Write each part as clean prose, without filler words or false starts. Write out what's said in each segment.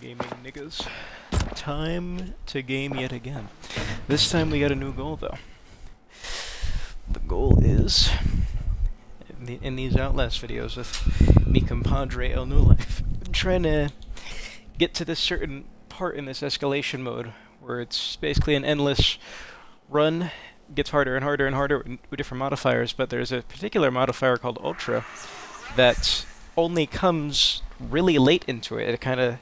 Gaming niggas. Time to game yet again. This time we got a new goal though. The goal is, in these Outlast videos with me compadre El New Life, trying to get to this certain part in this escalation mode where it's basically an endless run. Gets harder and harder and harder with different modifiers, but there's a particular modifier called Ultra that only comes really late into it. It kind of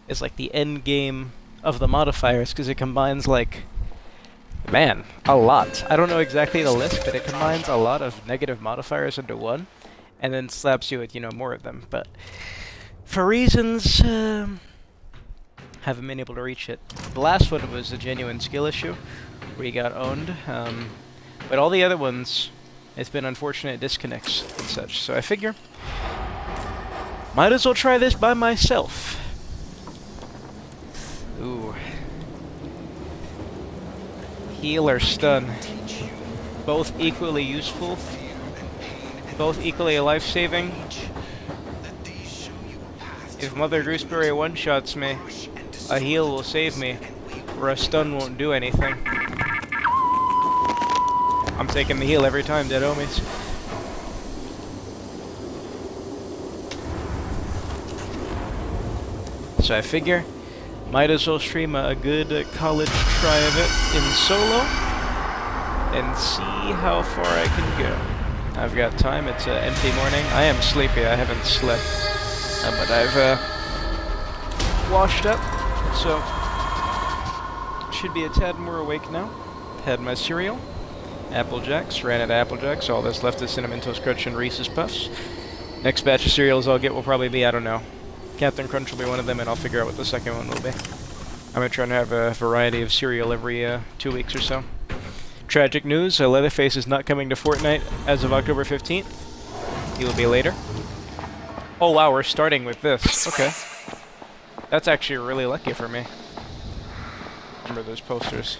is like the end game of the modifiers because it combines like, man, a lot. I don't know exactly the list, but it combines a lot of negative modifiers into one, and then slaps you with, more of them. But for reasons, haven't been able to reach it. The last one was a genuine skill issue, where you got owned, but all the other ones, it's been unfortunate disconnects and such. So I figure, might as well try this by myself. Ooh. Heal or stun. Both equally useful. Both equally life-saving. If Mother Gooseberry one-shots me, a heal will save me, or a stun won't do anything. I'm taking the heal every time, dead homies. So I figure, might as well stream a good college try of it in solo, and see how far I can go. I've got time, it's an empty morning. I am sleepy, I haven't slept, but I've washed up, so should be a tad more awake now. Had my cereal, Apple Jacks, ran out of Apple Jacks, all that's left is Cinnamon Toast Crunch and Reese's Puffs. Next batch of cereals I'll get will probably be, I don't know, Captain Crunch will be one of them, and I'll figure out what the second one will be. I'm going to try to have a variety of cereal every 2 weeks or so. Tragic news, Leatherface is not coming to Fortnite as of October 15th. He will be later. Oh wow, we're starting with this. Okay. That's actually really lucky for me. Remember those posters.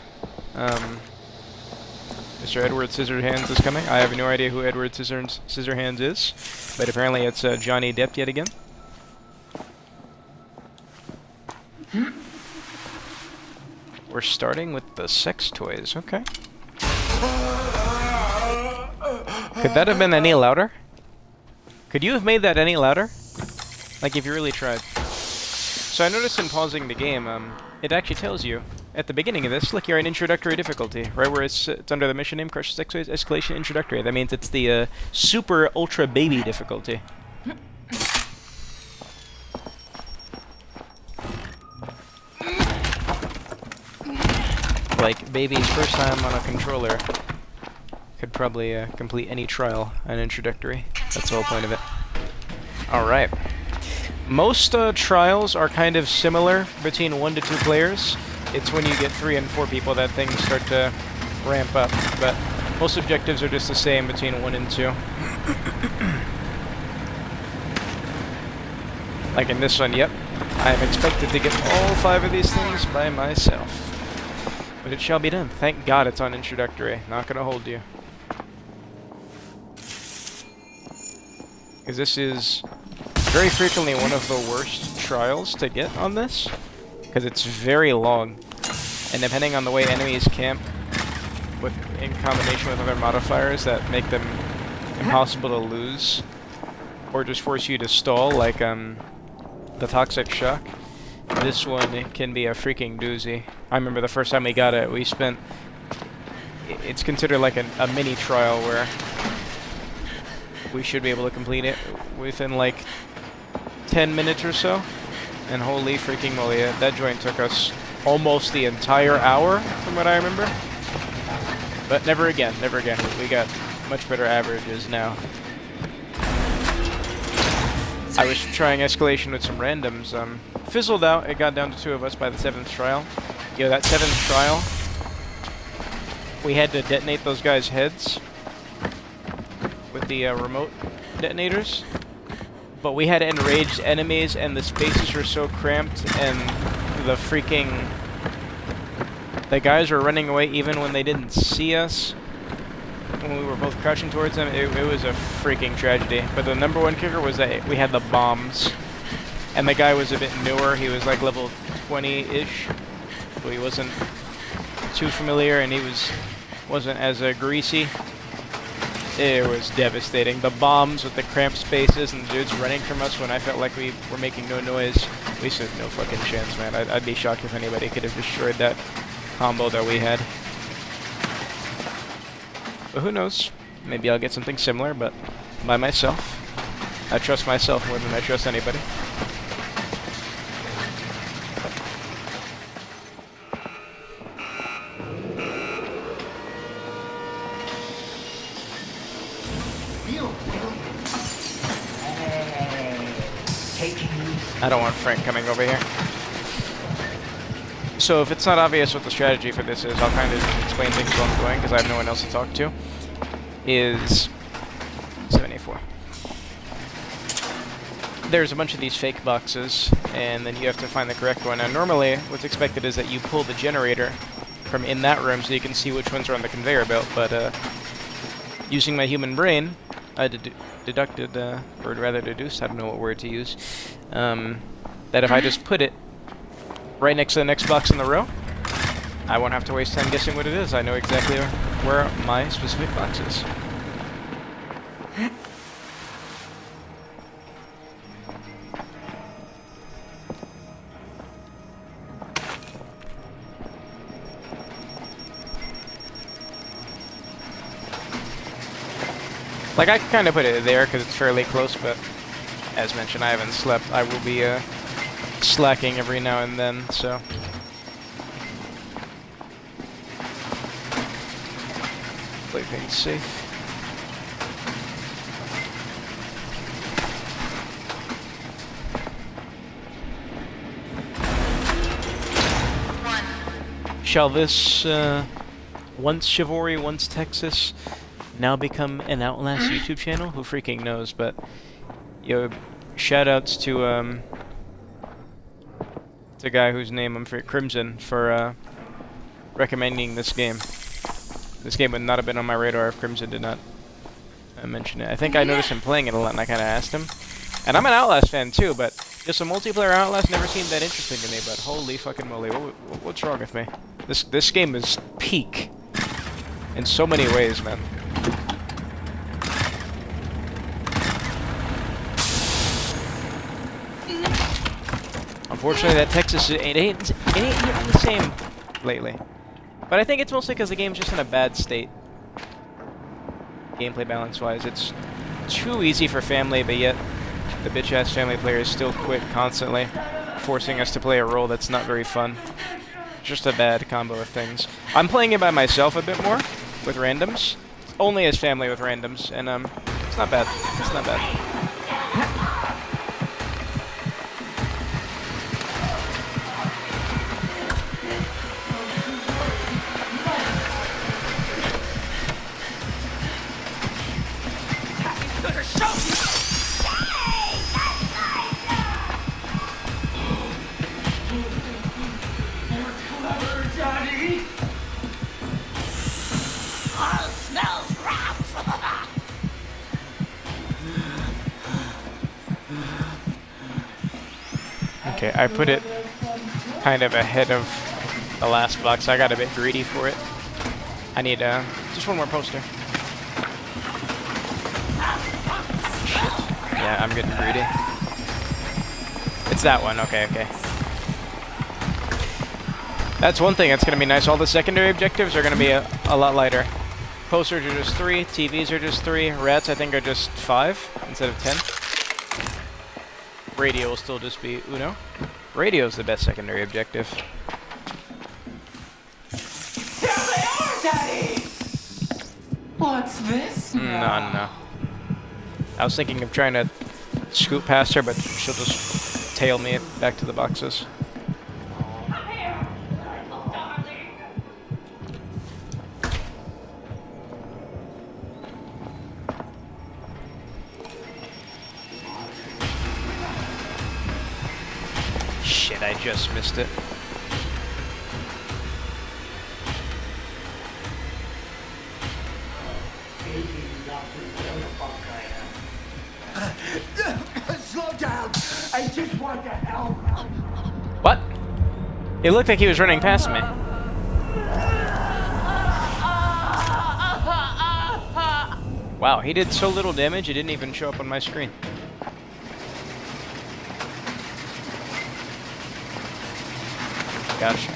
Mr. Edward Scissorhands is coming. I have no idea who Edward Scissorhands is, but apparently it's Johnny Depp yet again. We're starting with the sex toys, okay. Could that have been any louder? Could you have made that any louder? Like if you really tried. So I noticed in pausing the game, it actually tells you at the beginning of this, look, you're in introductory difficulty, right where it's under the mission name, Crush Sex Toys Escalation Introductory. That means it's the super ultra baby difficulty. Like, baby's first time on a controller could probably complete any trial on introductory. That's the whole point of it. Alright. Most trials are kind of similar between 1 to 2 players. It's when you get 3 and 4 people that things start to ramp up, but most objectives are just the same between 1 and 2. Like in this one, yep. I am expected to get all 5 of these things by myself. But it shall be done. Thank God it's on introductory. Not gonna hold you. Because this is very frequently one of the worst trials to get on this. Because it's very long. And depending on the way enemies camp, in combination with other modifiers that make them impossible to lose, or just force you to stall, like the Toxic Shock, this one can be a freaking doozy. I remember the first time we got it, we spent... It's considered like a mini trial where we should be able to complete it within like 10 minutes or so. And holy freaking moly, that joint took us almost the entire hour, from what I remember. But never again, never again. We got much better averages now. I was trying escalation with some randoms. Fizzled out. It got down to 2 of us by the 7th trial. Yo, that 7th trial, we had to detonate those guys' heads with the remote detonators. But we had enraged enemies, and the spaces were so cramped, and the guys were running away even when they didn't see us. When we were both crouching towards them, it was a freaking tragedy. But the #1 kicker was that we had the bombs. And the guy was a bit newer. He was like level 20-ish, so he wasn't too familiar, and he wasn't as greasy. It was devastating. The bombs with the cramped spaces and the dudes running from us when I felt like we were making no noise. We stood no fucking chance, man. I'd be shocked if anybody could have destroyed that combo that we had. But who knows? Maybe I'll get something similar, but by myself. I trust myself more than I trust anybody. I don't want Frank coming over here. So if it's not obvious what the strategy for this is, I'll kind of explain things while I'm going, because I have no one else to talk to. Is 74. There's a bunch of these fake boxes, and then you have to find the correct one. And normally, what's expected is that you pull the generator from in that room so you can see which ones are on the conveyor belt, but using my human brain, I deducted, or rather deduced, I don't know what word to use, that if I just put it right next to the next box in the row, I won't have to waste time guessing what it is. I know exactly where my specific box is. Like, I kind of put it there because it's fairly close, but as mentioned, I haven't slept. I will be slacking every now and then, so. Play things safe. Shall this, once Chivalry, once Texas, now become an Outlast YouTube channel? Who freaking knows, but yo, shoutouts to the guy whose name I'm forgetting, Crimson, for recommending this game. This game would not have been on my radar if Crimson did not mention it. I think I noticed him playing it a lot, and I kind of asked him. And I'm an Outlast fan too, but just a multiplayer Outlast never seemed that interesting to me. But holy fucking moly, what's wrong with me? This game is peak in so many ways, man. Unfortunately, that Texas it ain't the same lately. But I think it's mostly because the game's just in a bad state. Gameplay balance-wise, it's too easy for family, but yet the bitch-ass family players still quit constantly, forcing us to play a role that's not very fun. Just a bad combo of things. I'm playing it by myself a bit more, with randoms. Only as family with randoms, and it's not bad. It's not bad. Okay, I put it kind of ahead of the last box. I got a bit greedy for it. I need just one more poster. Yeah, I'm getting greedy. It's that one. Okay, okay. That's one thing that's going to be nice. All the secondary objectives are going to be a lot lighter. Posters are just 3. TVs are just 3. Rats, I think, are just 5 instead of 10. Radio will still just be Uno. Radio's the best secondary objective. There they are, Daddy! What's this now? No. I was thinking of trying to scoot past her, but she'll just tail me back to the boxes. Shit, I just missed it. Slow down! I just want to help. What? It looked like he was running past me. Wow, he did so little damage, it didn't even show up on my screen. Gotcha.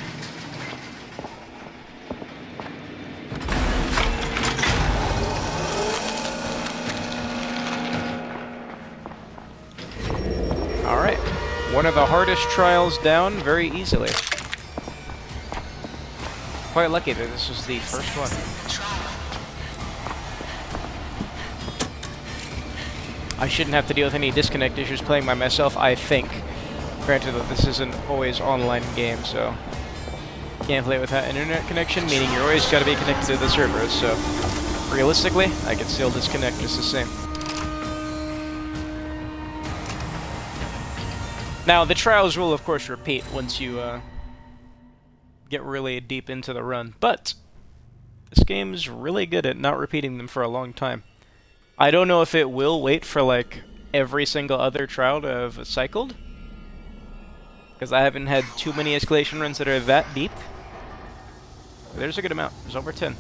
Alright. One of the hardest trials down very easily. Quite lucky that this was the first one. I shouldn't have to deal with any disconnect issues playing by myself, I think. Granted that this isn't always online game, so can't play without internet connection, meaning you're always got to be connected to the servers, so realistically, I could still disconnect just the same. Now, the trials will, of course, repeat once you get really deep into the run, but this game's really good at not repeating them for a long time. I don't know if it will wait for, like, every single other trial to have cycled, because I haven't had too many escalation runs that are that deep. There's a good amount. There's over 10.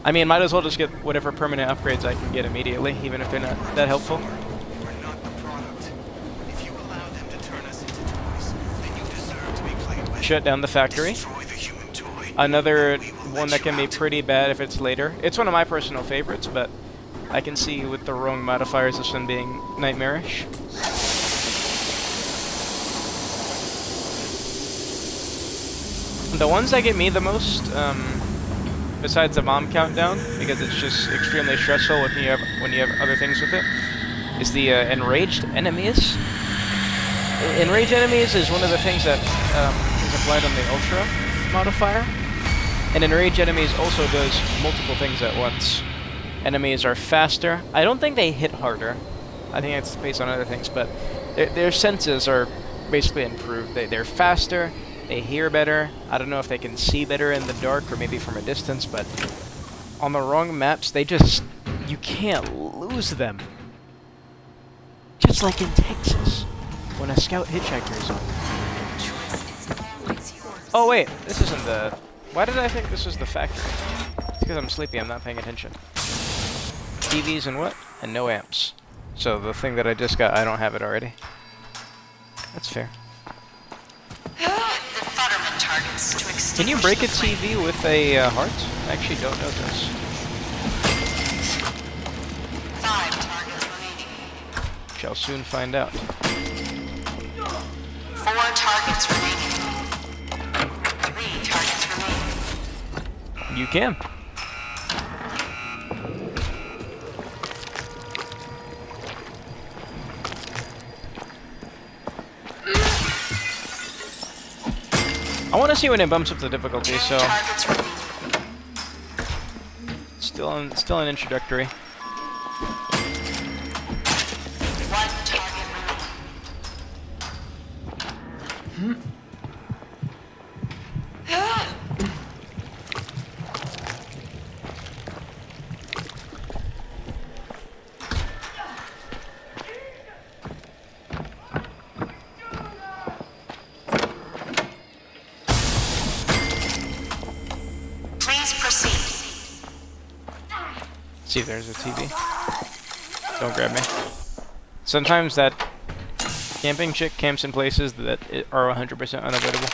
I mean, might as well just get whatever permanent upgrades I can get immediately, even if they're not that helpful. Shut down the factory. Another one that can be pretty bad if it's later. It's one of my personal favorites, but I can see with the wrong modifiers this one being nightmarish. The ones that get me the most, besides the bomb countdown, because it's just extremely stressful when you have other things with it, is the enraged enemies. Enraged enemies is one of the things that is applied on the Ultra modifier, and enraged enemies also does multiple things at once. Enemies are faster. I don't think they hit harder. I think it's based on other things, but their senses are basically improved. They're faster. They hear better. I don't know if they can see better in the dark or maybe from a distance, but on the wrong maps, they just... you can't lose them. Just like in Texas, when a scout hitchhiker is on. Oh wait, this isn't the... Why did I think this was the factory? It's because I'm sleepy, I'm not paying attention. TVs and what? And no amps. So the thing that I just got, I don't have it already. That's fair. Can you break a TV with a heart? I actually don't know this. 5 targets remaining. Shall soon find out. 4 targets remaining. 3 targets remaining. You can. I want to see when it bumps up the difficulty, so still an introductory. 1 target remaining. See if there's a TV. Don't grab me. Sometimes that camping chick camps in places that are 100% unavoidable.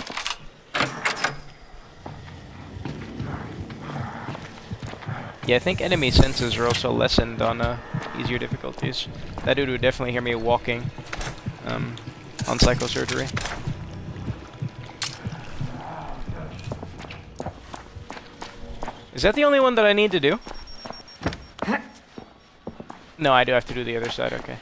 Yeah, I think enemy senses are also lessened on easier difficulties. That dude would definitely hear me walking on psychosurgery. Is that the only one that I need to do? No, I do have to do the other side, okay.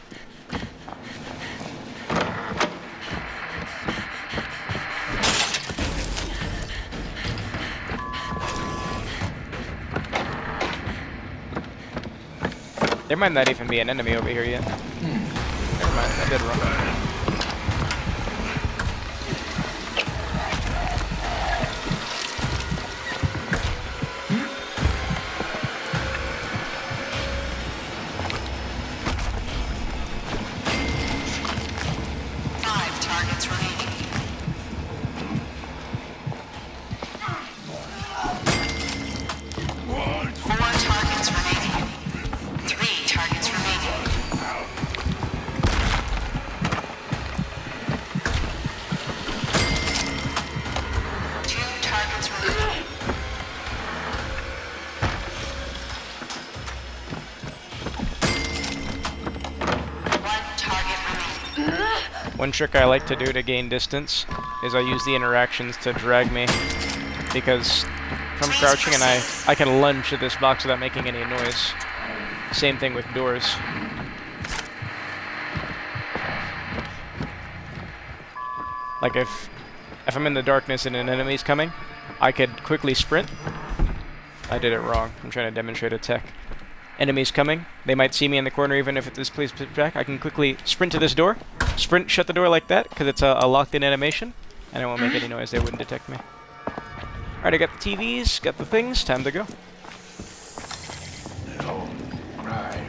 There might not even be an enemy over here yet. Never mind, I did wrong. One trick I like to do to gain distance is I use the interactions to drag me, because if I'm crouching and I can lunge at this box without making any noise. Same thing with doors. Like if I'm in the darkness and an enemy's coming, I could quickly sprint. I did it wrong. I'm trying to demonstrate a tech. Enemies coming. They might see me in the corner even if this place is back. I can quickly sprint to this door. Sprint, shut the door like that, because it's a locked-in animation. And I won't make any noise. They wouldn't detect me. Alright, I got the TVs, got the things. Time to go. Right.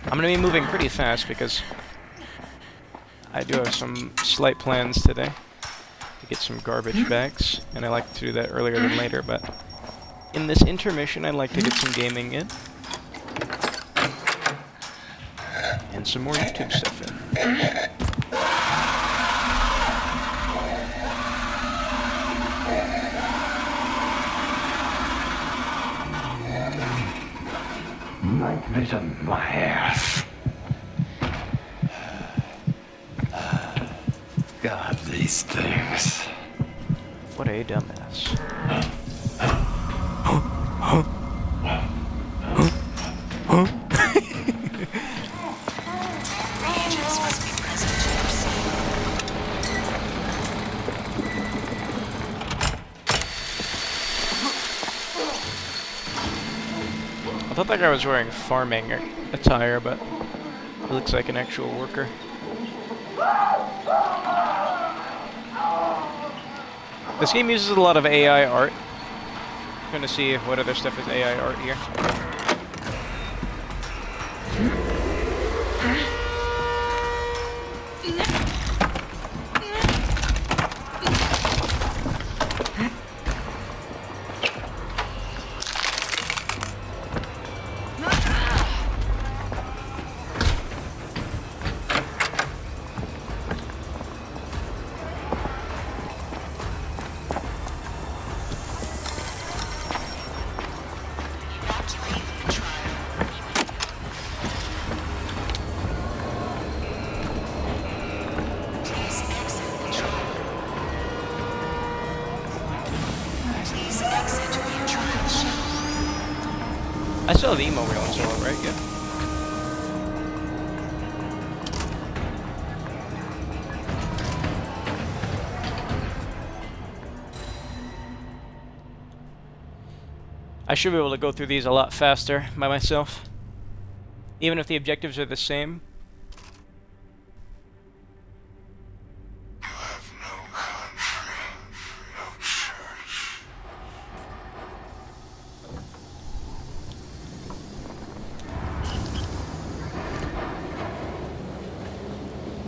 I'm going to be moving pretty fast because I do have some slight plans today to get some garbage bags, and I like to do that earlier than later, but in this intermission I'd like to get some gaming in and some more YouTube stuff in. Night vision, my ass. God, these things. What a dumbass. Reagents must be present to proceed. I thought that guy was wearing farming attire, but he looks like an actual worker. This game uses a lot of AI art. Trying to see what other stuff is AI art here. Evacuate the trial. Please exit the trial. Please exit via trial ship. I still have the emo reel and so, right? Yeah. I should be able to go through these a lot faster by myself. Even if the objectives are the same. You have no country, no church.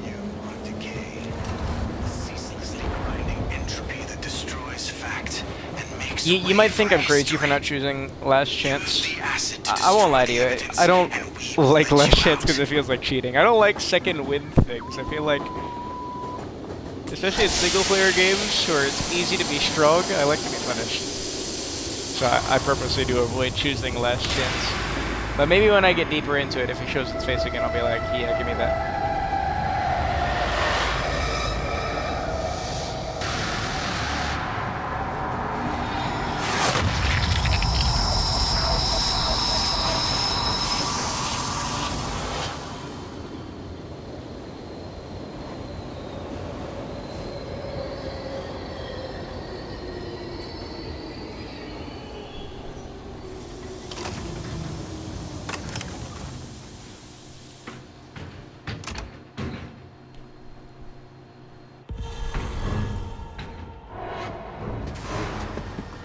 You are decay, ceaselessly grinding entropy that destroys fact and makes You might think I'm crazy for not choosing Last Chance. I won't lie to you. I don't like Last Chance because it feels like cheating. I don't like second wind things. I feel like, especially in single-player games where it's easy to be strong, I like to be punished. So I purposely do avoid choosing Last Chance. But maybe when I get deeper into it, if it shows its face again, I'll be like, yeah, give me that.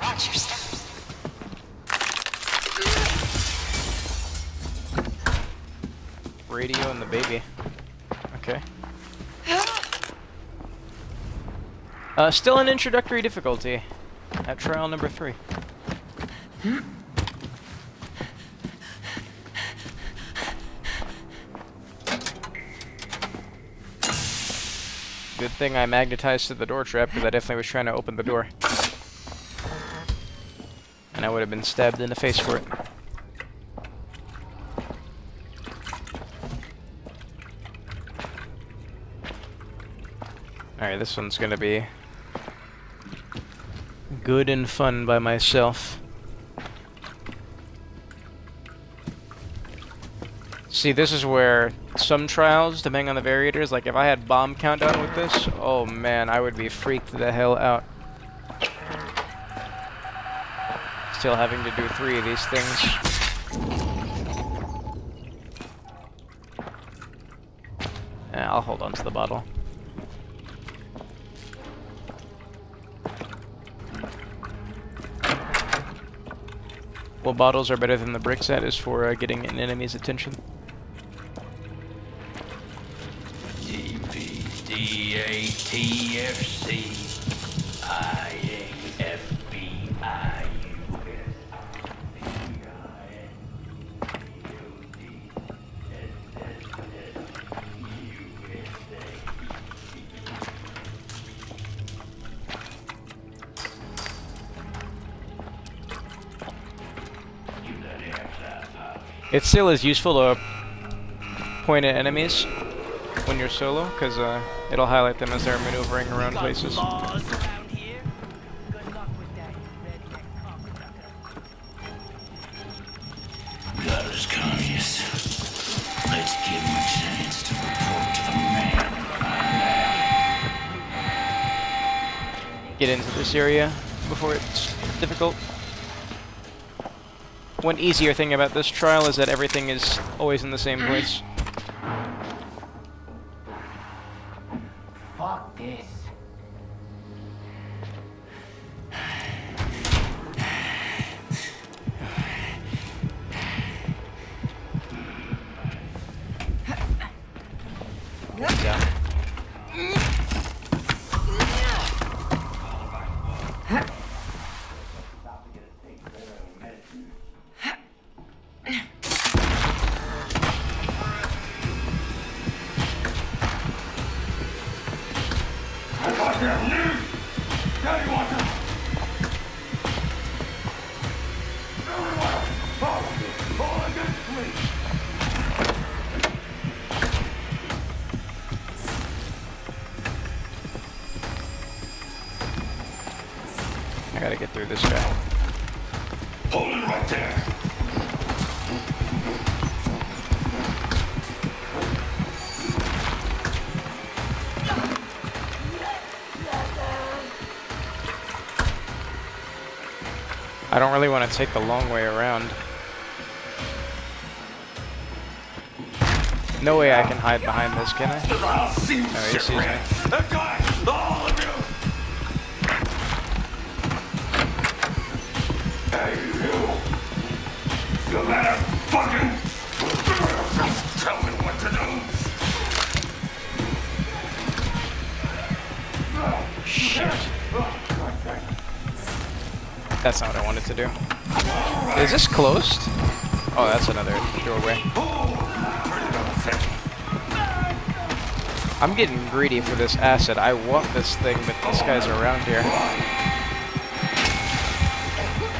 Watch your steps. Radio and the baby. Okay. Still an introductory difficulty at trial number 3. Good thing I magnetized to the door trap, because I definitely was trying to open the door. And I would have been stabbed in the face for it. Alright, this one's gonna be good and fun by myself. See, this is where some trials, depending on the variators, like if I had bomb countdown with this, oh man, I would be freaked the hell out. Still having to do 3 of these things. I'll hold on to the bottle. Well, bottles are better than the brick set is for getting an enemy's attention. GPDATFC It still is useful to point at enemies when you're solo, because it'll highlight them as they're maneuvering around places. Got us, communists. Let's give him a chance to report to the man. Get into this area before it's difficult. One easier thing about this trial is that everything is always in the same place. Fuck this. Down. I gotta get through this guy. Hold it right there. I don't really want to take the long way around. No way I can hide behind this, can I? I'll see you, Oh, he sees me. Guys, all of you. Hey, you. You better fucking tell me what to do. Shit. That's not what I wanted to do. Is this closed? Oh, that's another doorway. I'm getting greedy for this acid. I want this thing, but this guy's around here.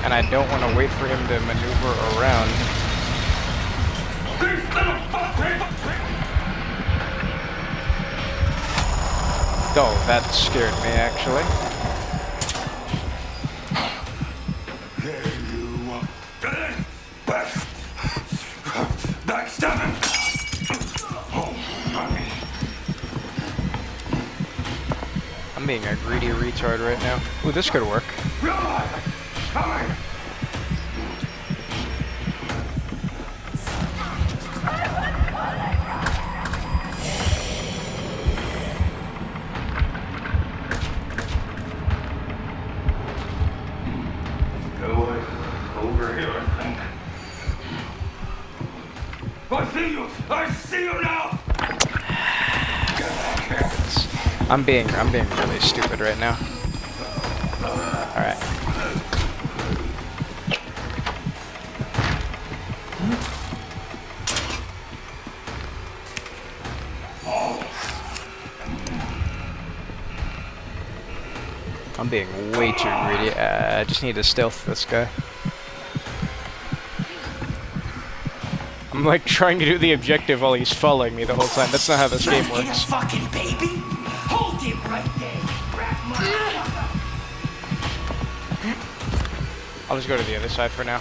And I don't want to wait for him to maneuver around. Oh, that scared me, actually. Backstabbing! Oh, money. I'm being a greedy retard right now. Ooh, this could work. Coming! Go over here, I think. I see you! I see you now! I'm being really stupid right now. Alright. being way too greedy. I just need to stealth this guy. I'm like trying to do the objective while he's following me the whole time. That's not how this game works. Fucking baby! Hold him right there, I'll just go to the other side for now.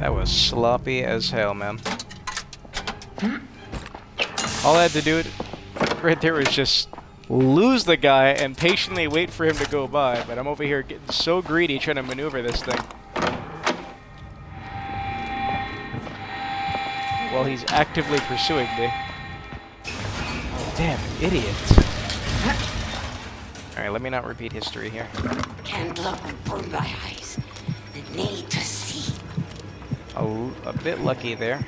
That was sloppy as hell, man. All I had to do right there was just lose the guy and patiently wait for him to go by, but I'm over here getting so greedy trying to maneuver this thing. While he's actively pursuing me. Damn, idiot. Alright, let me not repeat history here. Can't look and burn my eyes. The need to see. A bit lucky there.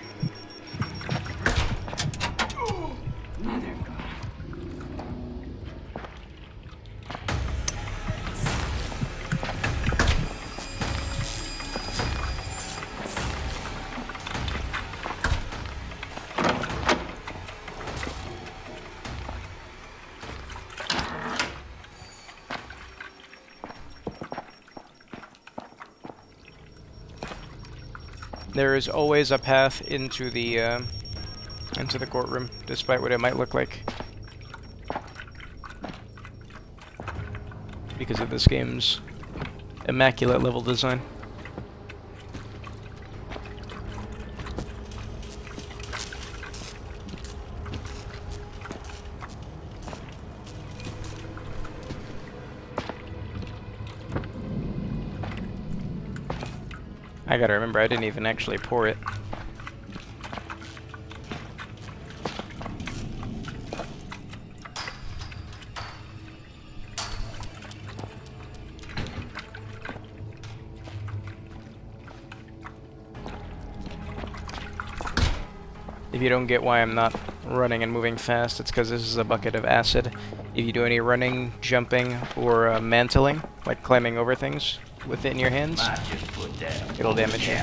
There is always a path into the courtroom, despite what it might look like, because of this game's immaculate level design. I gotta remember, I didn't even actually pour it. If you don't get why I'm not running and moving fast, it's because this is a bucket of acid. If you do any running, jumping, or mantling, like climbing over things with it in your hands, it'll damage you.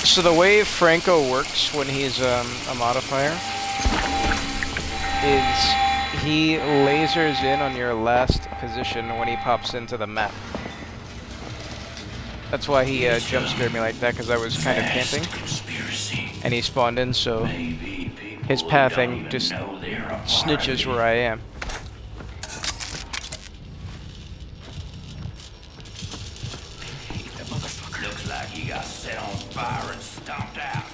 So the way Franco works when he's a modifier is he lasers in on your last position when he pops into the map. That's why he jump scared me like that, because I was kind of camping and he spawned in, so his pathing just snitches where I am. Looks like he got set on fire and stomped out.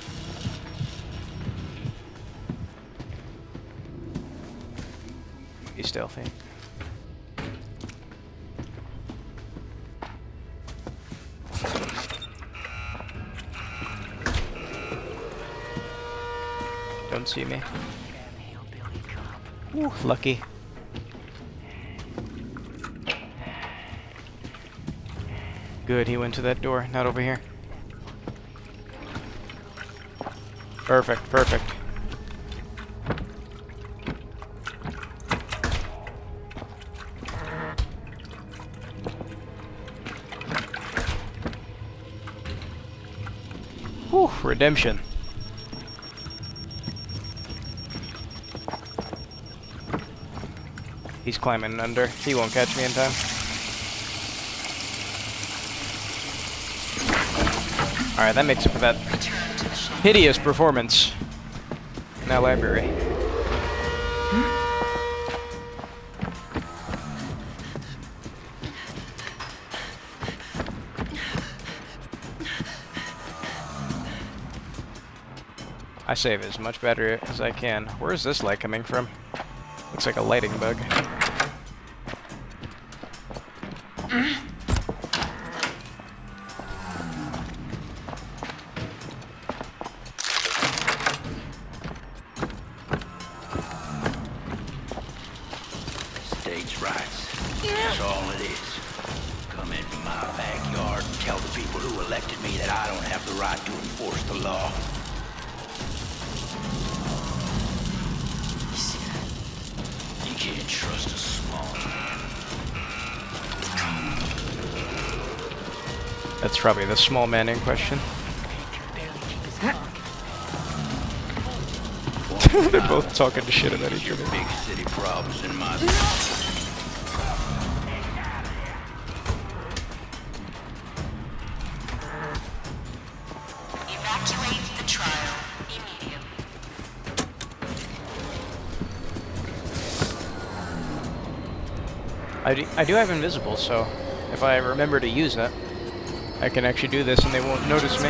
Be stealthy. Don't see me. Ooh, lucky. Good, he went to that door, not over here. Perfect, perfect. Whew, redemption. He's climbing under. He won't catch me in time. Alright, that makes up for that hideous performance in that library. I save as much battery as I can. Where's this light coming from? Looks like a lighting bug. States' rights. That's all it is. Come into my backyard and tell the people who elected me that I don't have the right to enforce the law. That's probably the small man in question. They're both talking shit about each other. Big city problems in my... Evacuate the trial immediately. I do have invisible, so if I remember to use it, I can actually do this and they won't notice me.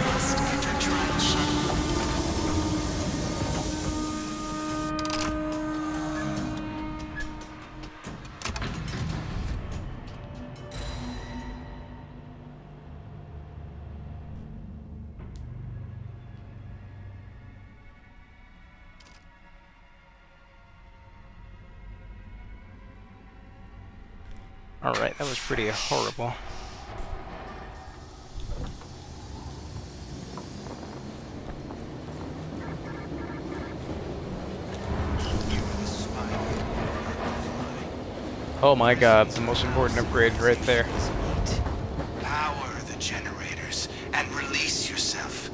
Alright, that was pretty horrible. Oh my god, the most important upgrade right there. Power the generators and release yourself.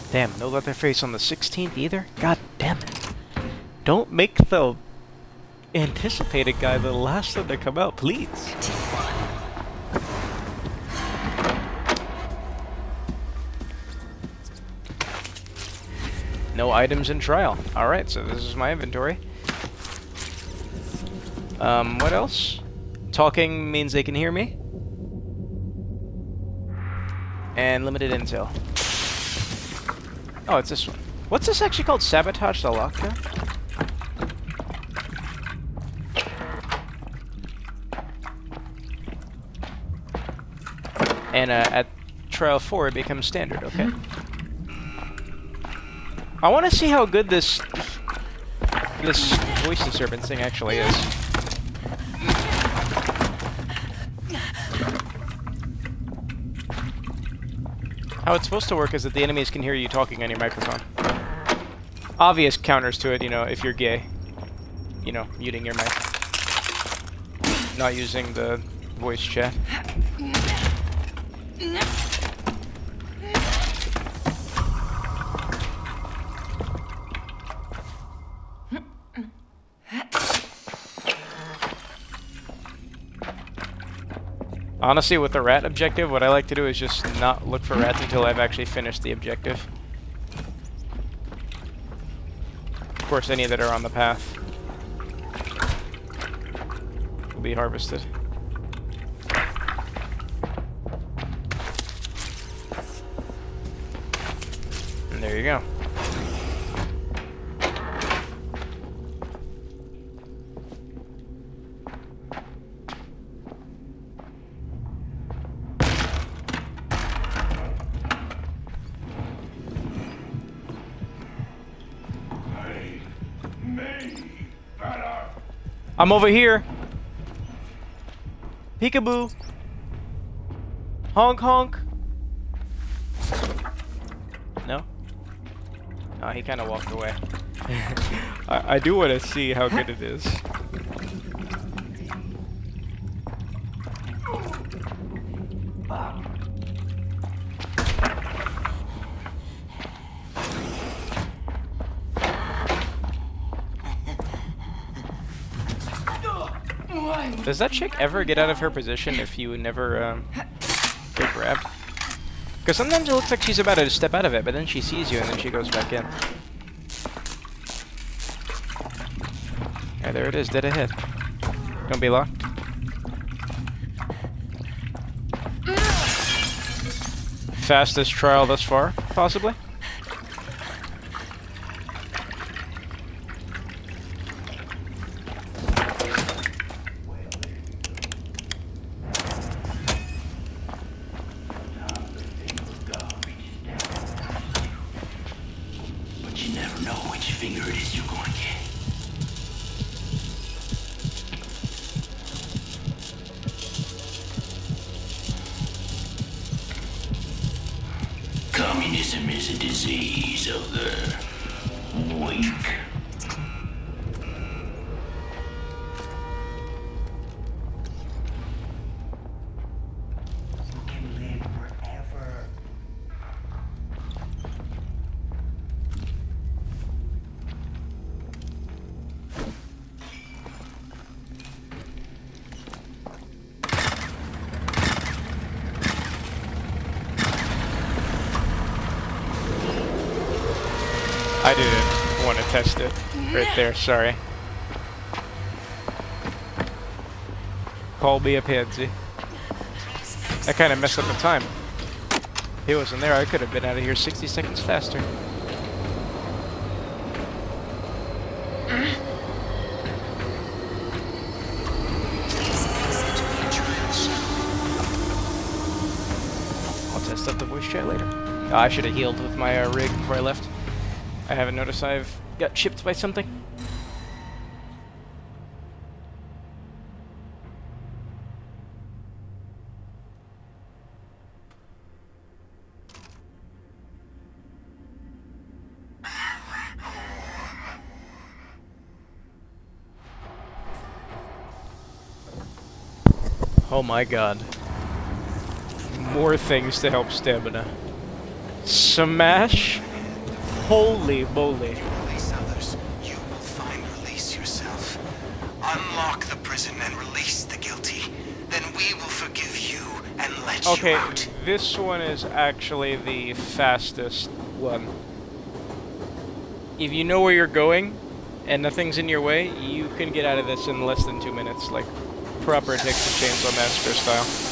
Damn, no Leatherface on the 16th either? God damn it. Don't make the anticipated guy the last one to come out, please. No items in trial. Alright, so this is my inventory. What else? Talking means they can hear me. And limited intel. Oh, it's this one. What's this actually called? Sabotage the lockdown? And at Trial 4 it becomes standard, okay? I want to see how good this voice disturbance thing actually is. How it's supposed to work is that the enemies can hear you talking on your microphone. Obvious counters to it, you know, if you're gay. You know, muting your mic. Not using the voice chat. Honestly, with the rat objective, what I like to do is just not look for rats until I've actually finished the objective. Of course, any that are on the path will be harvested. And there you go. I'm over here. Peekaboo. Honk honk. No? Oh, he kind of walked away. I do want to see how good it is. Does that chick ever get out of her position if you never get grabbed? Because sometimes it looks like she's about to step out of it, but then she sees you and then she goes back in. Yeah, there it is, dead ahead. Don't be locked. fastest trial thus far, possibly. But you never know which finger it is you're going to get. Communism is a disease of the weak. You can live forever. I didn't want to test it right there, sorry. Call me a pansy. That kind of messed up the time. He wasn't there, I could have been out of here 60 seconds faster. I'll test out the voice chat later. Oh, I should have healed with my rig before I left. I haven't noticed I've got chipped by something. Oh my god. More things to help stamina. Smash? Holy moly. Release others. You will find release yourself. Unlock the prison and release the guilty. Then we will forgive you and let you Okay, out. this one is actually the fastest one. If you know where you're going and nothing's in your way, you can get out of this in less than 2 minutes, like proper Texas Chainsaw Massacre style.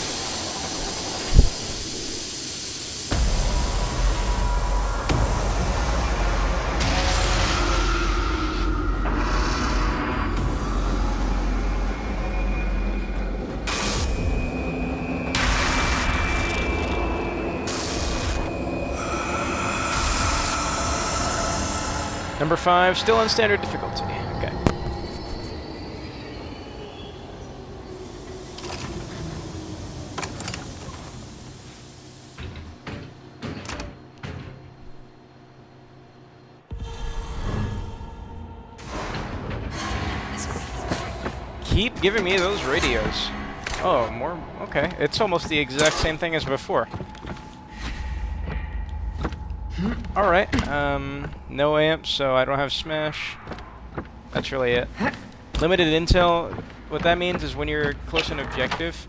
Number 5, still on standard difficulty. Okay. Keep giving me those radios. Oh, more? Okay. It's almost the exact same thing as before. Alright, no amps, so I don't have smash. That's really it. Limited intel, what that means is when you're close to an objective,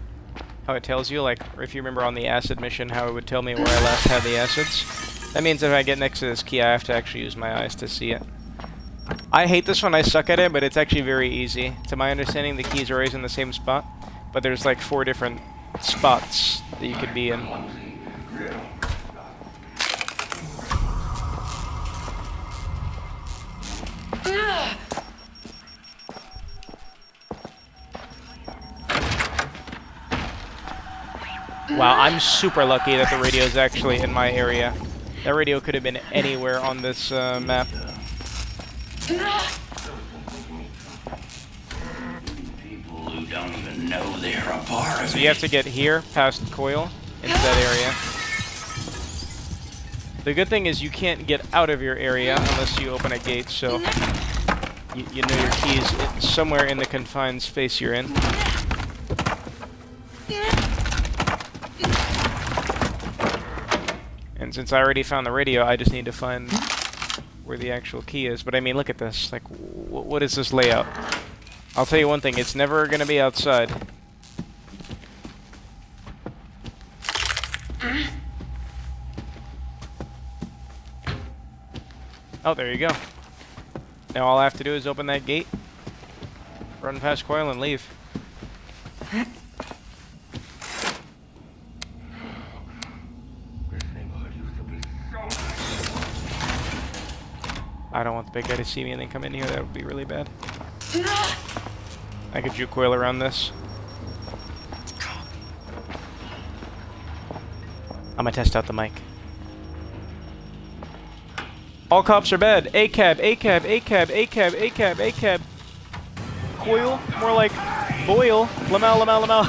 how it tells you, like, if you remember on the acid mission, how it would tell me where I last had the acids. That means if I get next to this key, I have to actually use my eyes to see it. I hate this one, I suck at it, but it's actually very easy. To my understanding, the keys are always in the same spot, but there's like 4 different spots that you could be in. Wow, I'm super lucky that the radio is actually in my area. That radio could have been anywhere on this map. People who don't even know they're a part of So it. you have to get here, past Coil, into that area. The good thing is you can't get out of your area unless you open a gate, so you know your keys somewhere in the confined space you're in. And since I already found the radio, I just need to find where the actual key is. But I mean, look at this. Like, what is this layout? I'll tell you one thing, it's never going to be outside. Oh, there you go. Now all I have to do is open that gate, run past Coil, and leave. I don't want the big guy to see me and then come in here. That would be really bad. I could juke coil around this. I'm gonna test out the mic. All cops are bad. ACAB, ACAB, ACAB, ACAB, ACAB, ACAB. Coil? More like boil. Lamau, lamau, lamau.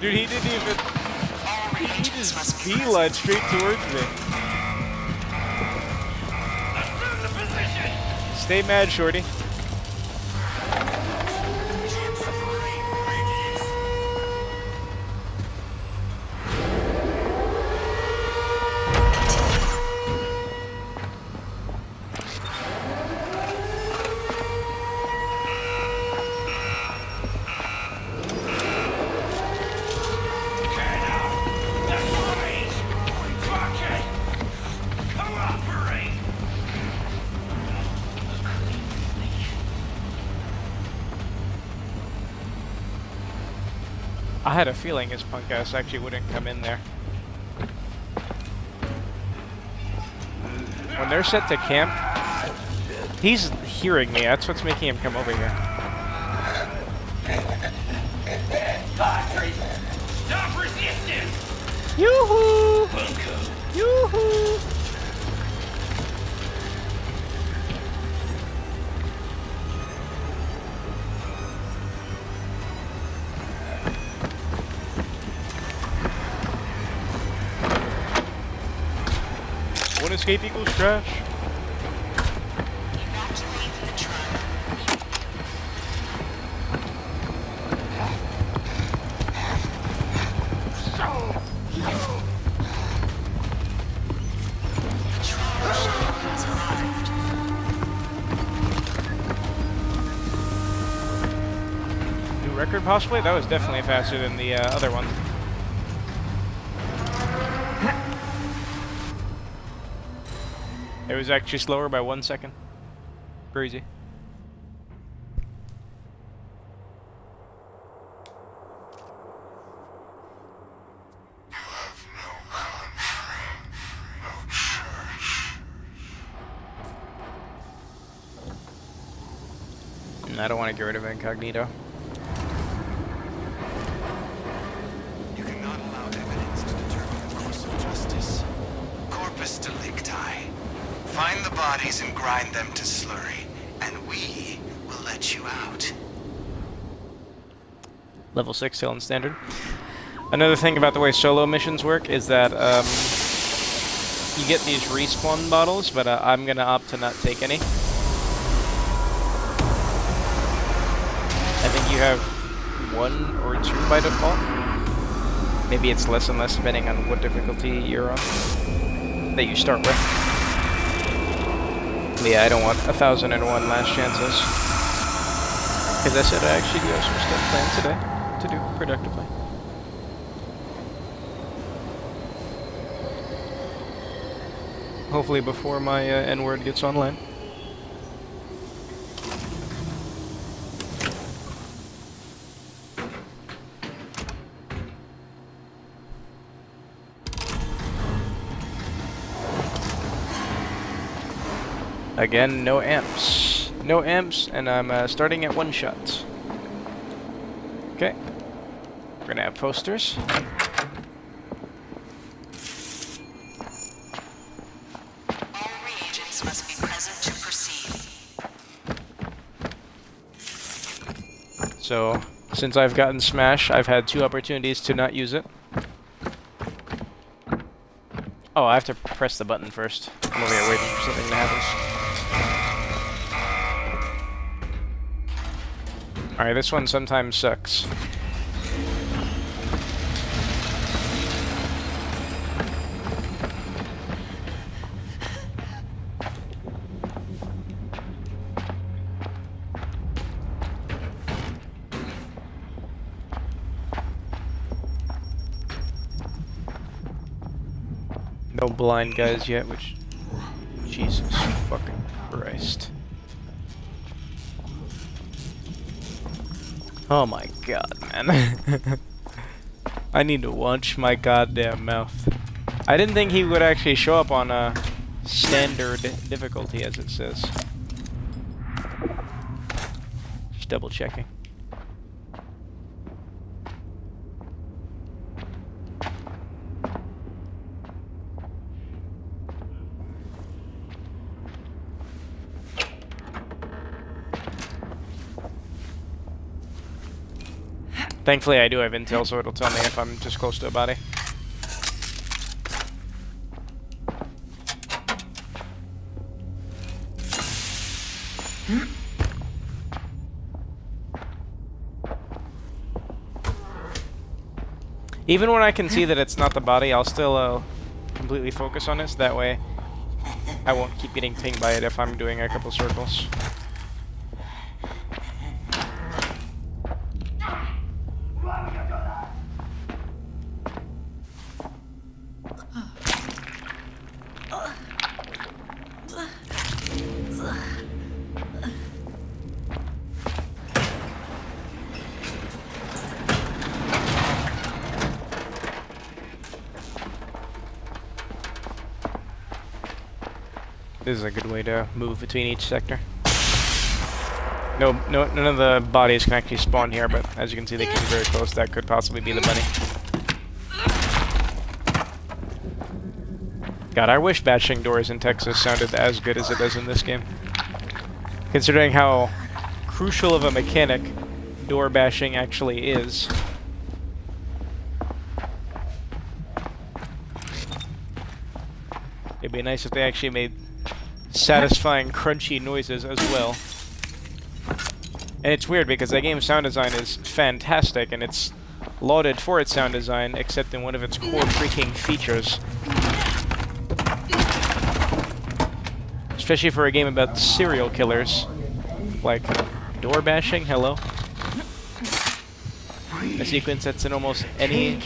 Dude, he didn't even... He just beeline straight towards me. Stay mad, shorty. I had a feeling his punk ass actually wouldn't come in there. When they're set to camp, he's hearing me. That's what's making him come over here. Stop resisting! Yoo-hoo! Bunko. Yoo-hoo! One escape equals trash. Evacuate the trial. The trial ship has arrived. New record, possibly? That was definitely faster than the other one. It was actually slower by 1 second. Crazy. I don't want to get rid of Incognito. You cannot allow evidence to determine the course of justice. Corpus delicti. Find the bodies and grind them to slurry, and we will let you out. Level 6 still in standard. Another thing about the way solo missions work is that you get these respawn bottles, but I'm gonna opt to not take any. I think you have 1 or 2 by default. Maybe it's less and less depending on what difficulty you're on that you start with. But yeah, I don't want 1001 last chances. Because I said I actually do have some stuff planned today to do productively. Hopefully before my N-word gets online. Again, no amps. No amps, and I'm starting at 1 shot. Okay. We're gonna have posters. All reagents must be present to proceed. So, since I've gotten Smash, I've had 2 opportunities to not use it. Oh, I have to press the button first. I'm over here waiting for something to happen. Alright, this one sometimes sucks. No blind guys yet, which... Jesus fucking Christ. Oh my god, man. I need to watch my goddamn mouth. I didn't think he would actually show up on a standard difficulty, as it says. Just double checking. Thankfully, I do have intel, so it'll tell me if I'm just close to a body. Even when I can see that it's not the body, I'll still completely focus on it, so that way I won't keep getting pinged by it if I'm doing a couple circles. This is a good way to move between each sector. None of the bodies can actually spawn here, but as you can see, they can be very close. That could possibly be the bunny. God, I wish bashing doors in Texas sounded as good as it does in this game. Considering how crucial of a mechanic door bashing actually is. It'd be nice if they actually made satisfying crunchy noises as well. And it's weird because that game's sound design is fantastic and it's lauded for its sound design, except in one of its core freaking features. Especially for a game about serial killers. Like door bashing, hello. A sequence that's in almost any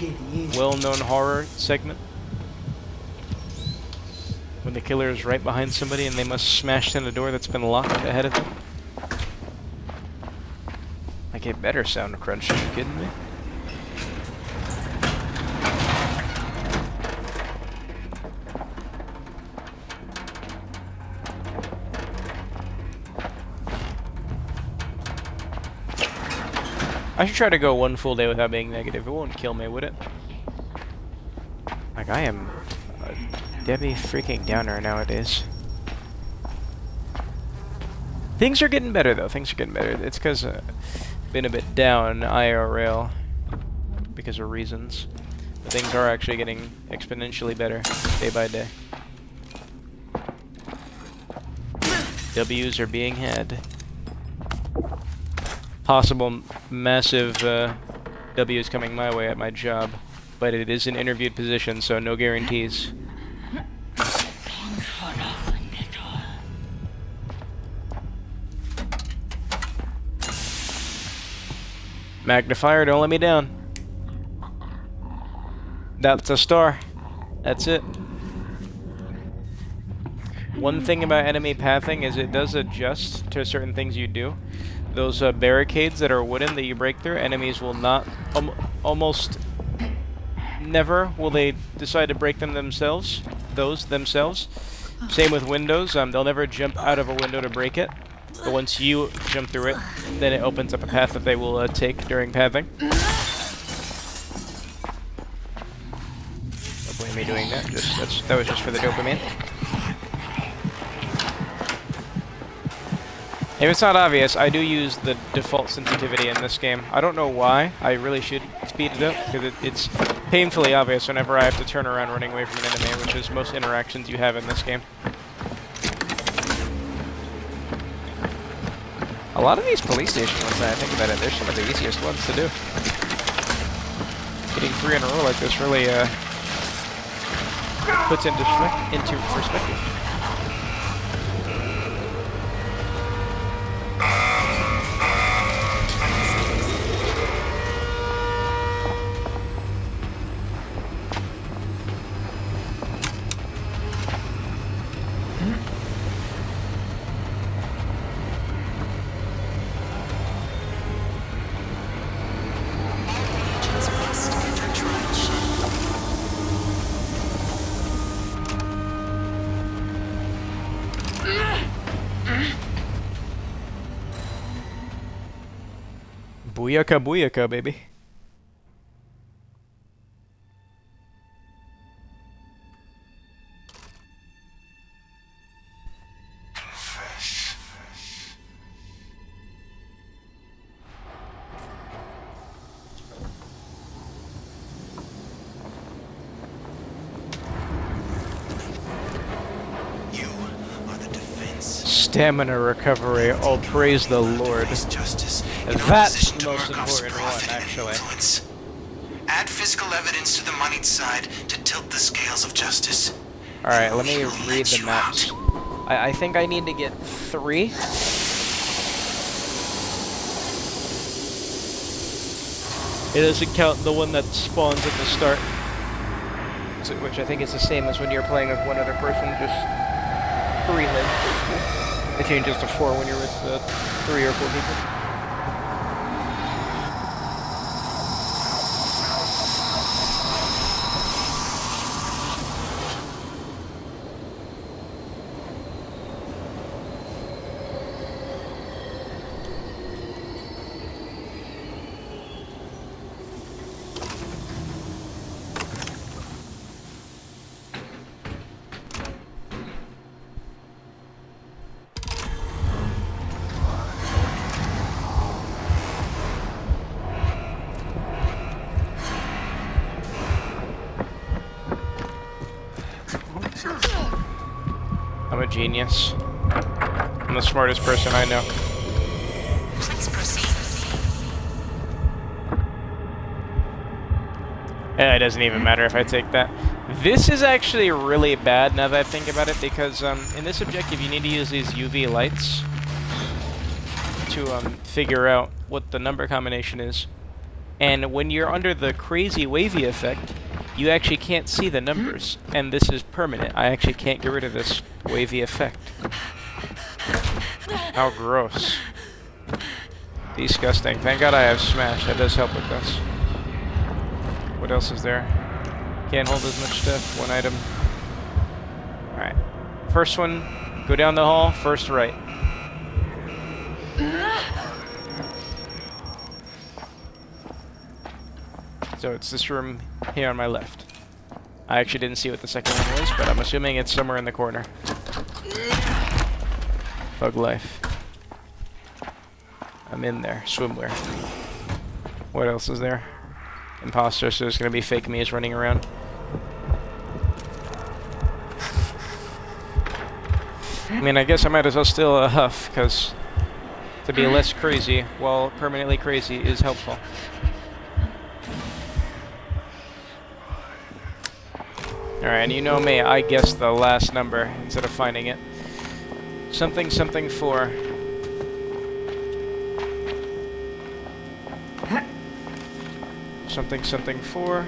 well-known horror segment. When the killer is right behind somebody and they must smash in a door that's been locked ahead of them. Like it better sound crunch, are you kidding me? I should try to go one full day without being negative. It won't kill me, would it? Like I am Debbie freaking Downer nowadays. Things are getting better though, things are getting better. It's because been a bit down IRL because of reasons. But things are actually getting exponentially better day by day. W's are being had. Possible massive W's coming my way at my job. But it is an interviewed position, so no guarantees. Magnifier, don't let me down. That's a star. That's it. One thing about enemy pathing is it does adjust to certain things you do. Those barricades that are wooden that you break through, enemies will not, almost never will they decide to break them themselves. Same with windows, they'll never jump out of a window to break it. But once you jump through it, then it opens up a path that they will take during pathing. Don't blame me doing that. That was just for the dopamine. If it's not obvious, I do use the default sensitivity in this game. I don't know why. I really should speed it up, because it's painfully obvious whenever I have to turn around running away from an enemy, which is most interactions you have in this game. A lot of these police station ones, now I think about it, they're some of the easiest ones to do. Getting 3 in a row like this really puts into perspective. Booyaka booyaka, baby. Stamina recovery. All praise the Lord. Justice. That's the most important one, actually. Add physical evidence to the moneyed side to tilt the scales of justice. Alright, let me read the maps. I think I need to get 3. It doesn't count the one that spawns at the start. Which I think is the same as when you're playing with one other person, just 3 lives. It changes to 4 when you're with 3 or 4 people. I'm a genius. I'm the smartest person I know. Please proceed. Yeah, it doesn't even matter if I take that. This is actually really bad now that I think about it, because in this objective you need to use these UV lights to figure out what the number combination is. And when you're under the crazy wavy effect, you actually can't see the numbers, and this is permanent. I actually can't get rid of this wavy effect. How gross. Disgusting. Thank God I have Smash. That does help with this. What else is there? Can't hold as much stuff. 1 item. Alright. First one, go down the hall, first right. So it's this room here on my left. I actually didn't see what the second one was, but I'm assuming it's somewhere in the corner. Thug life. I'm in there. Swimwear. What else is there? Imposter, so there's gonna be fake me's running around. I mean, I guess I might as well still huff, because to be less crazy while permanently crazy is helpful. Alright, and you know me, I guessed the last number instead of finding it. Something, something 4. Something, something 4.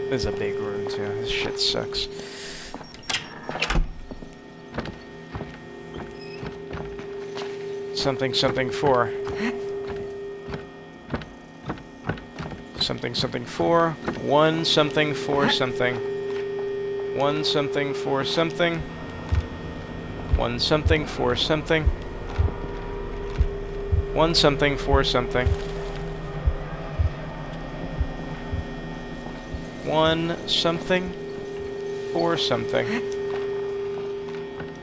This is a big room, too. This shit sucks. Something, something 4. Something, something 4. 1, something, 4, something. 1, something, 4, something. 1, something, 4, something. 1, something, 4, something. 1, something, 4, something.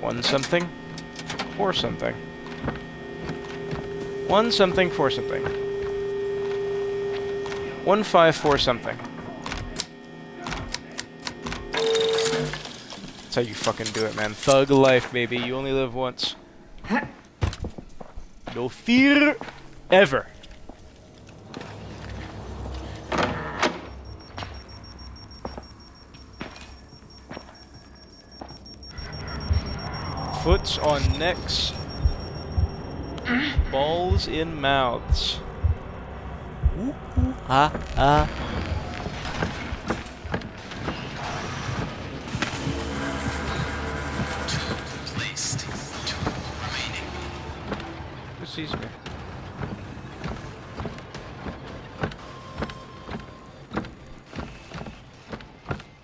1, something, 4, something. 1, something, 4, something. 1, 5, 4, something. That's how you fucking do it, man. Thug life, baby. You only live once. No fear ever. Foots on necks. Balls in mouths. Ooh, ooh, ah, ah. Placed. 2 remaining. Who sees me?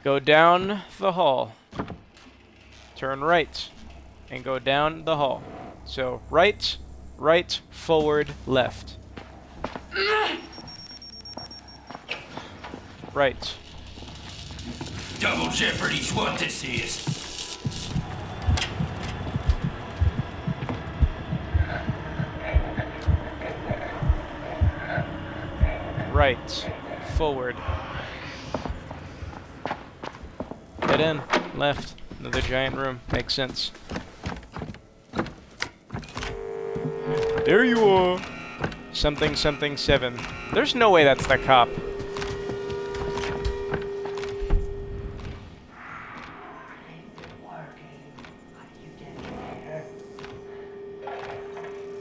Go down the hall. Turn right. And go down the hall. So, right, right, forward, left. Right. Double Jeopardy's what this is. Right. Forward. Head in. Left. Another giant room. Makes sense. There you are! Something, something, 7. There's no way that's the cop.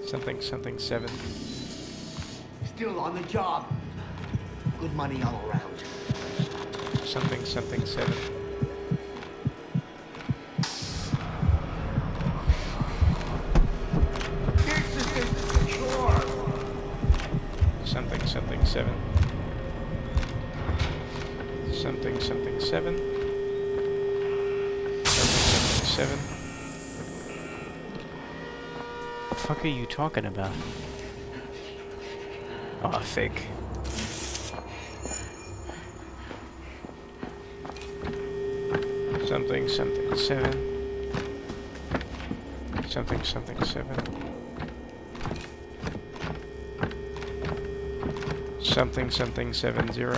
Something, something, 7. Still on the job. Good money all around. Something, something, 7. Something, something, 7. Something, something, 7. Something, something, 7. The fuck are you talking about? Oh, fake. Something, something, 7. Something, something, 7. Something, something, 7, 0.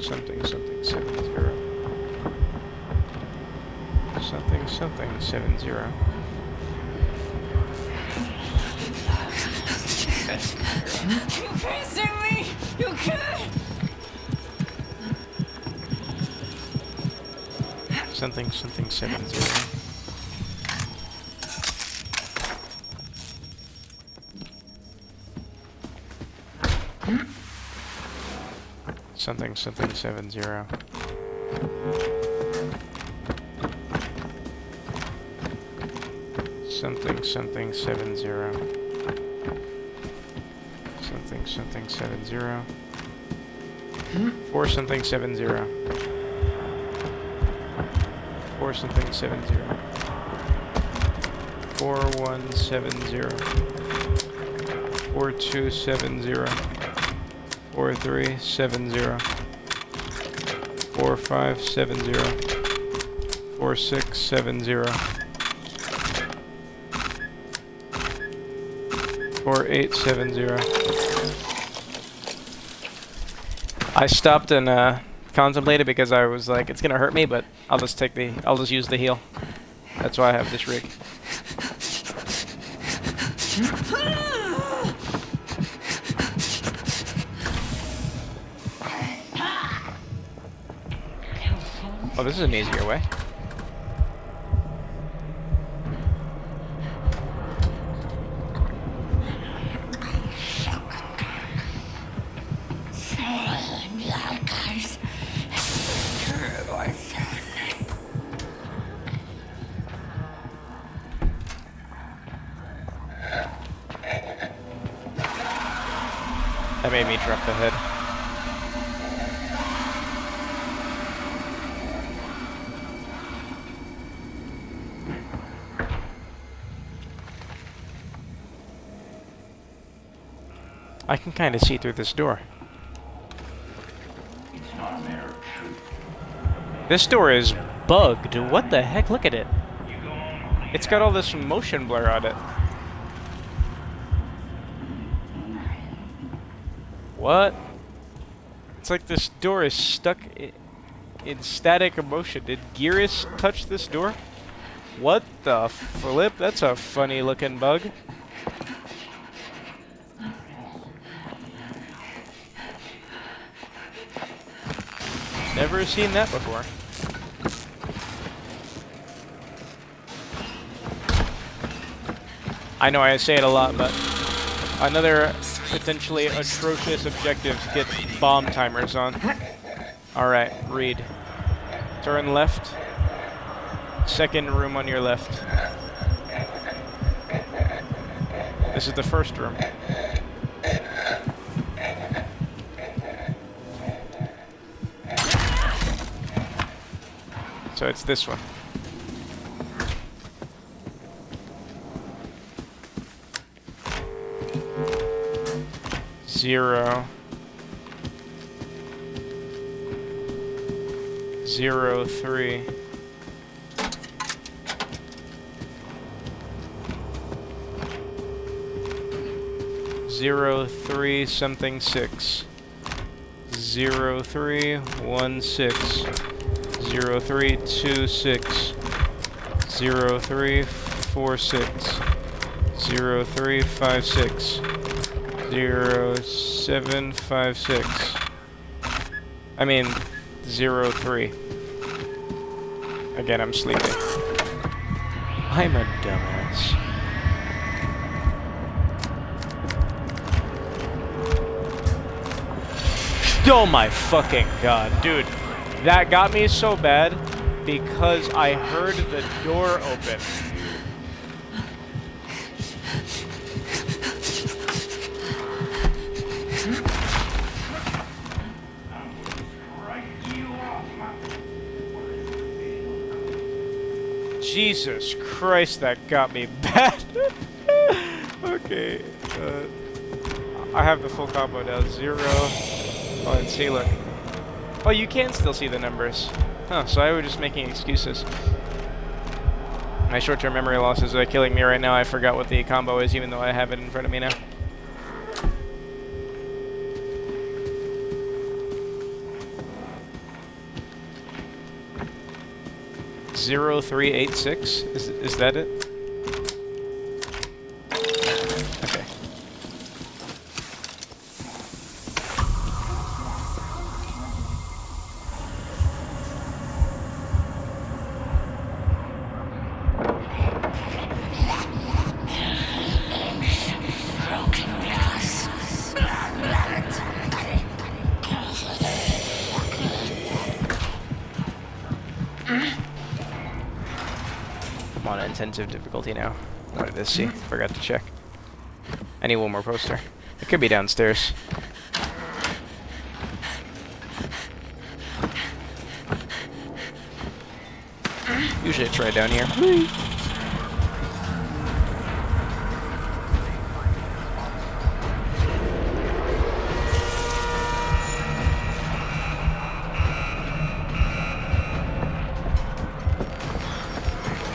Something, something, 7, 0. Something, something, 7, 0. You can't save me! You can't! Something, something, 7, 0. Something, something, 7, 0. Something, something, 7, 0. Something, something, 7, 0. 4 something, 7, 0. 4 something, 7, 0. 4 1 7 0. 4 2 7 0. 4 3 7 0. 4 5 7 0. 4 6 7 0. 4 8 7 0. I stopped and contemplated because I was like, it's gonna hurt me, but I'll just use the heal. That's why I have this rig. Oh, this is an easier way. That made me drop the head. I can kind of see through this door. It's not a matter of truth. This door is bugged. What the heck? Look at it. It's got all this motion blur on it. What? It's like this door is stuck in static motion. Did Gearus touch this door? What the flip? That's a funny looking bug. Never seen that before. I know I say it a lot, but another potentially atrocious objective to get bomb timers on. Alright, read. Turn left. Second room on your left. This is the first room. So it's this one. 0 0 3 0 3 something 6 0 3 1 6 0 3 2 6 0 3 4 6 0 3 5 6 0 7 5 6. I mean 0 3. Again, I'm sleeping. I'm a dumbass. Oh my fucking god, dude. That got me so bad because I heard the door open. Jesus Christ, that got me bad. Okay. I have the full combo now. 0. Oh, let's see, look. Oh, you can still see the numbers. Huh, so I was just making excuses. My short-term memory loss is killing me right now. I forgot what the combo is, even though I have it in front of me now. Zero 3 8 6. Is that it? Okay. I'm on intensive difficulty now. What did I see? Forgot to check. I need one more poster. It could be downstairs. Usually it's right down here.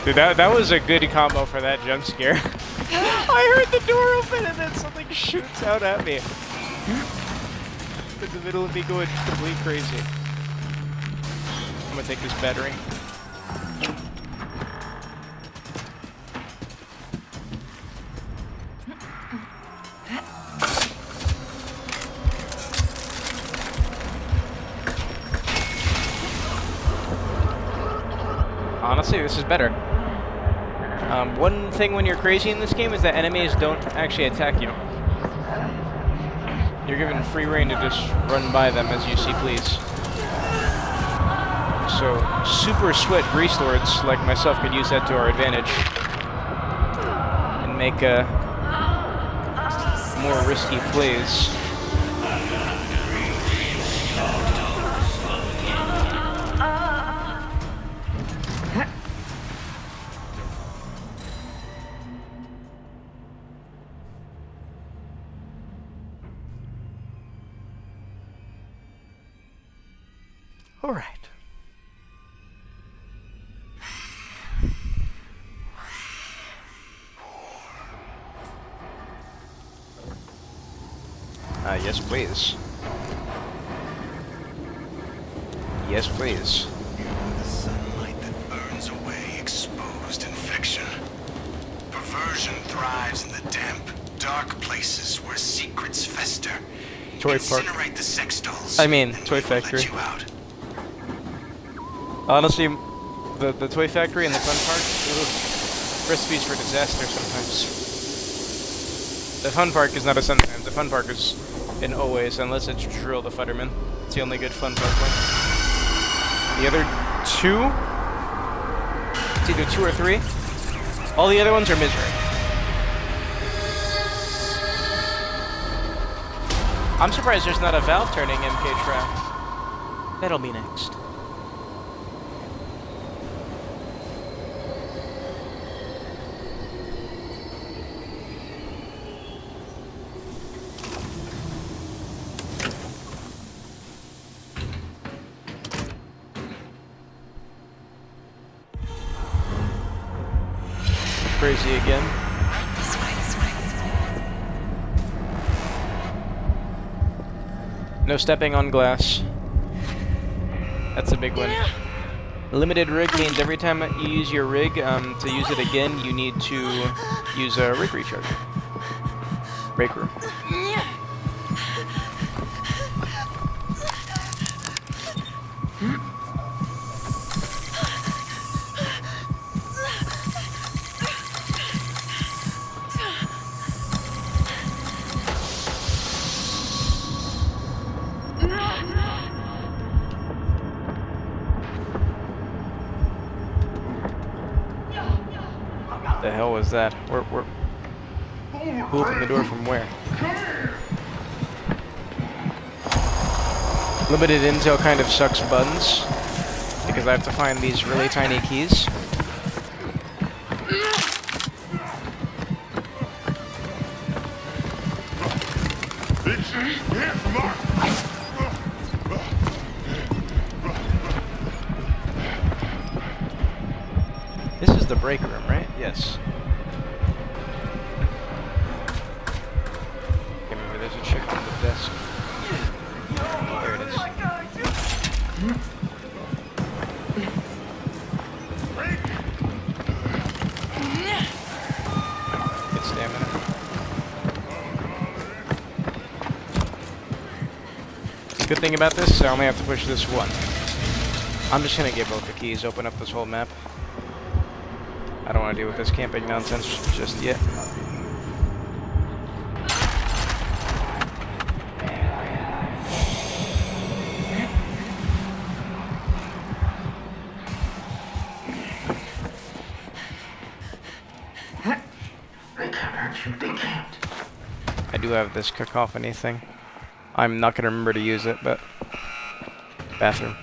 Dude, that was a good combo for that jump scare. I heard the door open and then something shoots out at me. In the middle of me going completely crazy. I'm gonna take this battery. Honestly, this is better. One thing when you're crazy in this game is that enemies don't actually attack you. You're given free reign to just run by them as you see please. So, super sweat grease lords like myself could use that to our advantage. And make more risky plays. All right. Yes, please. Yes, please. The sunlight that burns away exposed infection. Perversion thrives in the damp, dark places where secrets fester. Toy Park. Incinerate the sex dolls. I mean, and Toy we will let Factory. you out. Honestly, the Toy Factory and the Fun Park, ugh, recipes for disaster sometimes. The Fun Park is not a sometimes. The Fun Park is an always, unless it's Drill the Futterman. It's the only good Fun Park one. The other two, it's either 2 or 3. All the other ones are misery. I'm surprised there's not a valve turning MK trap. That'll be next. crazy again. This way. No stepping on glass. That's a big one. Limited rig means every time you use your rig, to use it again, you need to use a rig recharge. Break room. The hell was that? Who opened the door from where? Limited intel kind of sucks buns, because I have to find these really tiny keys. This is the break room, right? Yes. Okay, remember there's a chick on the desk. There it is. Good stamina. Good thing about this is I only have to push this one. I'm just gonna get both the keys, open up this whole map. I don't want to deal with this camping nonsense just yet. They can't hurt you, they can't. I do have this cacophony thing. I'm not going to remember to use it, but... Bathroom.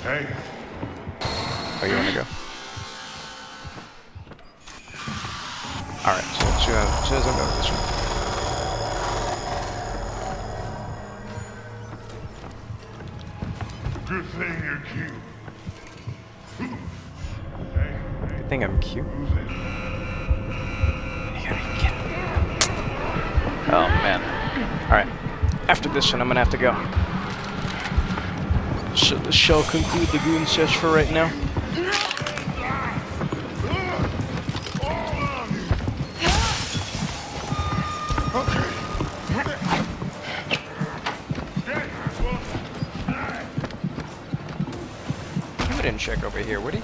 Hey. Oh, you want to go? Alright, so let's see how it says I'll go this one. Good thing you're cute. Hey. Good thing I'm cute. Who's it? You gotta get it. Oh, man. Alright. After this one, I'm gonna have to go. So this shall conclude the goon sesh for right now. He wouldn't check over here, would he?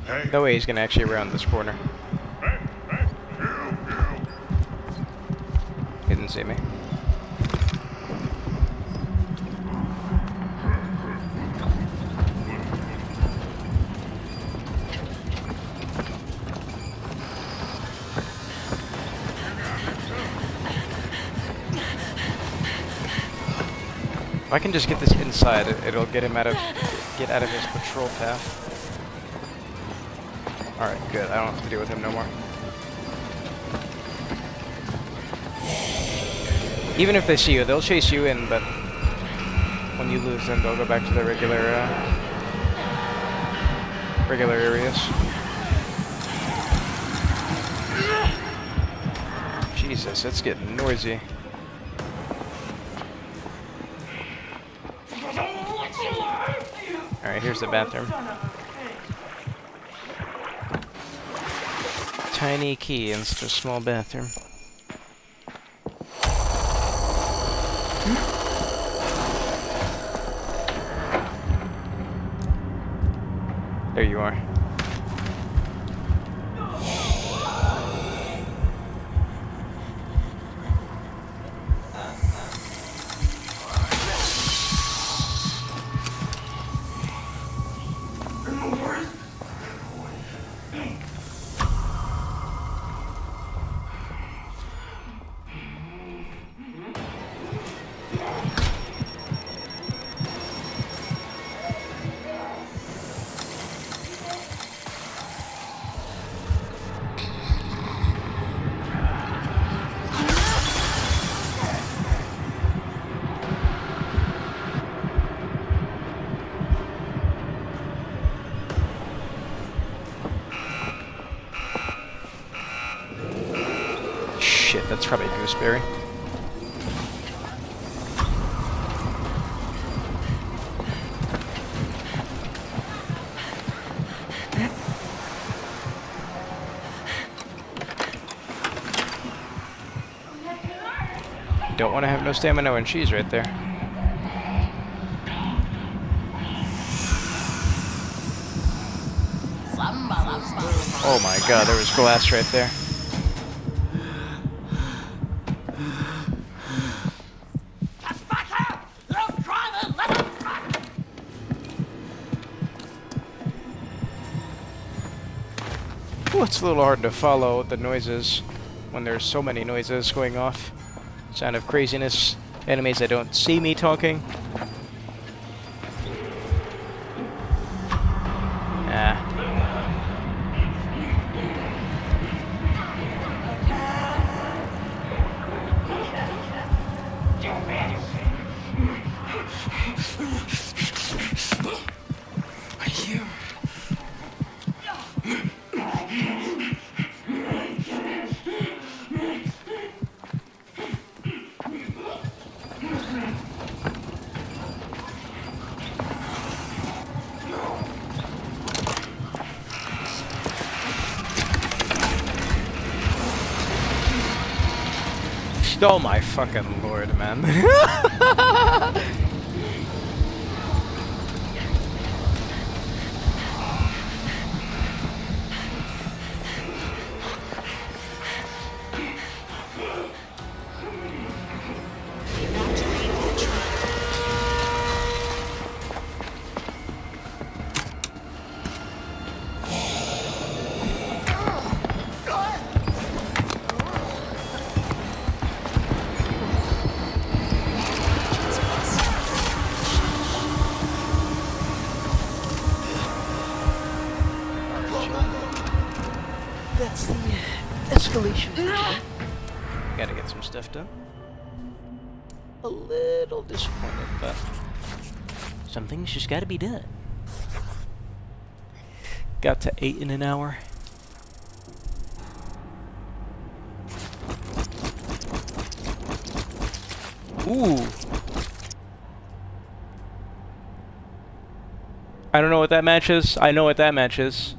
Hey. No way he's gonna actually round this corner. Hey. Hey. You. He didn't see me. If I can just get this inside, it'll get him out of his patrol path. Alright, good. I don't have to deal with him no more. Even if they see you, they'll chase you in, but when you lose them, they'll go back to their regular areas. Jesus, it's getting noisy. Alright, here's the bathroom. Tiny key in such a small bathroom. There you are. Shit, that's probably Gooseberry. Don't want to have no stamina when she's right there. Oh my god, there was glass right there. Ooh, it's a little hard to follow the noises when there's so many noises going off. Sound of craziness. Enemies that don't see me talking. Ah. Are you? Oh my fucking lord, man. That's the escalation. Gotta get some stuff done. A little disappointed, but some things just gotta be done. Got to 8 in an hour. Ooh. I don't know what that match is. I know what that match is.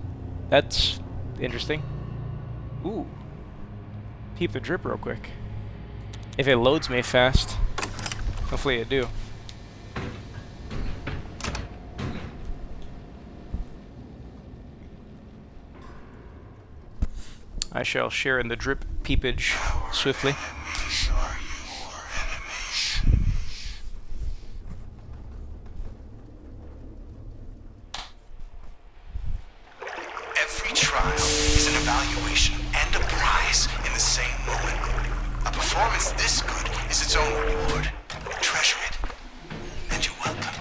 That's interesting. Ooh. Keep the drip real quick. If it loads me fast. Hopefully it do. I shall share in the drip peepage swiftly. Every trial is an evaluation and a prize in the same moment. A performance this good is its own reward. Treasure it, and you're welcome.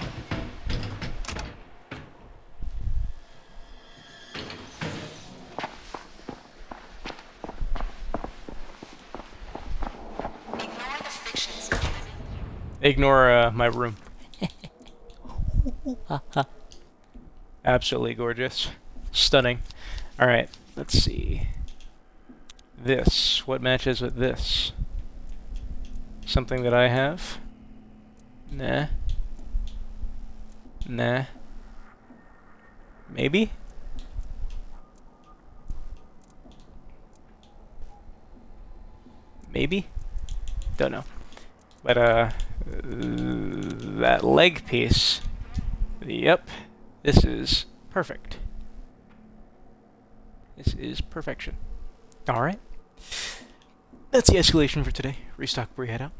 Ignore the fictions. Ignore my room. Absolutely gorgeous. Stunning. Alright, let's see. This. What matches with this? Something that I have? Nah. Nah. Maybe? Maybe? Don't know. But, that leg piece, yep, this is perfect. This is perfection. Alright. That's the escalation for today. Restock, Bree, head out.